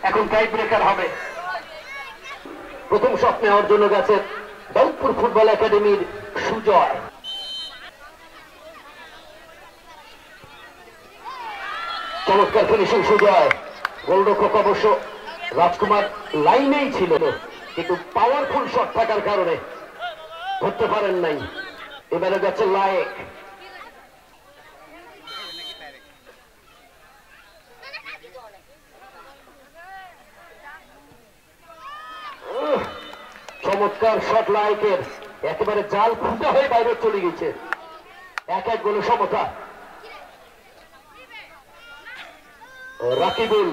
এখন tie breaker হবে। প্রথম শট নেওয়ার জন্য গেছে দাউদপুর ফুটবল একাডেমির সুজয়। চমৎকার ফিনিশিং সুজয়। গোলরক্ষক অবশ্য রাজকুমার লাইনেই ছিল, কিন্তু পাওয়ারফুল শট থাকার কারণে ধরতে পারেন নাই। এবারে যাচ্ছে লায়েক। চমৎকার শট লায়েকের, একেবারে জাল ফুটা হয়ে বাইরে চলে গেছে। 1-1 গোলে সমতা। রাকিবুল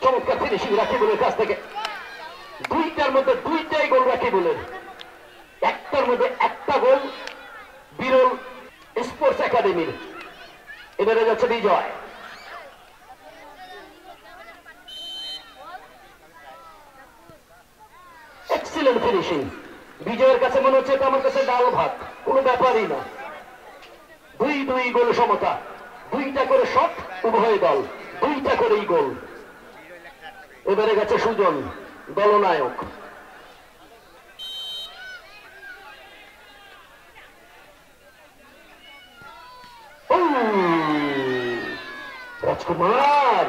চমৎকার ফিনিশিং রাকিবুলের কাছ থেকে। দুইটার মধ্যে দুইটাই গোল রাকিবুলের, একটার মধ্যে একটা গোল বিরল স্পোর্টস একাডেমির। এবারে যাচ্ছে বিজয়। Excellent finishing. বিজয়ের কাছে মনে হচ্ছে এটা আমার কাছে ডাল ভাত, কোনো ব্যাপারই না। 2-2 গোল সমতা। দুইটা করে শট উভয় দল, দুইটা করেই গোল। এবারে গেছে সুজন, দলনায়ক। রাজকুমার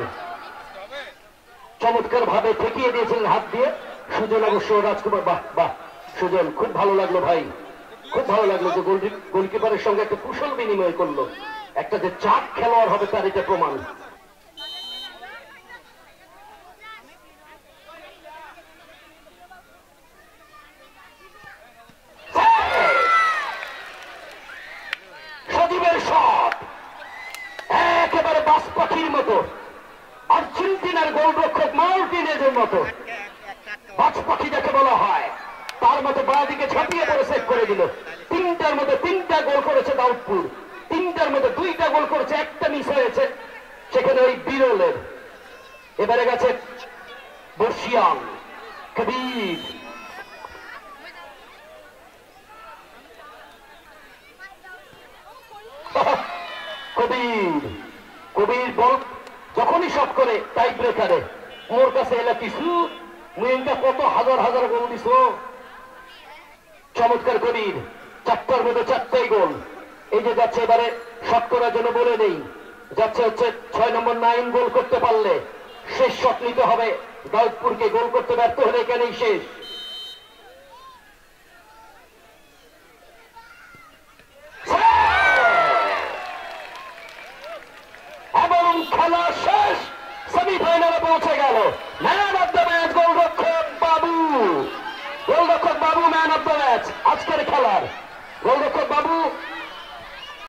চমৎকার ভাবে ঠেকিয়ে দিয়েছিলেন হাত দিয়ে সুজন। অবশ্য রাজকুমার বাহ বাহ, সুজন খুব ভালো লাগলো ভাই, খুব ভালো লাগলো যে গোলকিপারের সঙ্গে একটা কুশল বিনিময় করলো। একটা যে চাপ খেলোয়াড় হবে তার এটা প্রমাণ। সজীবের শট একেবারে বাস পাখির মতো, আর্জেন্টিনার গোলরক্ষক মার্টিনেজের মতো। বাজ পাখি যাকে বলা হয় তার মতো বাঁদিকে ঝাঁপিয়ে পড়ে সেভ করে দিল। 3টার মধ্যে 3টা গোল করেছে দাউদপুর, 3টার মধ্যে 2টা গোল করেছে, একটা মিস হয়েছে সেখানে ওই বিরলের। এবারে গেছে বর্ষিয়ান কবির। কবির কবির বল যখনই শট করে টাই ব্রেকারে, মোর কাছে এলা কিছু মুইনটা কত হাজার হাজার গোল দিছ। চমৎকার কবির, 4টার মধ্যে 4টাই গোল। এই যে যাচ্ছে এবারে শট করার জন্য বলে নেই, যাচ্ছে হচ্ছে 6 নম্বর 9 গোল করতে পারলে শেষ শট নিতে হবে দাউদপুরকে। গোল করতে ব্যর্থ হলে এখানেই শেষ। এবং খেলা শেষ, সেমিফাইনালে পৌঁছে গেল। ম্যান অফ দ্য ম্যাচ গোলরক্ষক বাবু, গোলরক্ষক বাবু ম্যান অফ দ্য ম্যাচ আজকের খেলার। গোলরক্ষক বাবু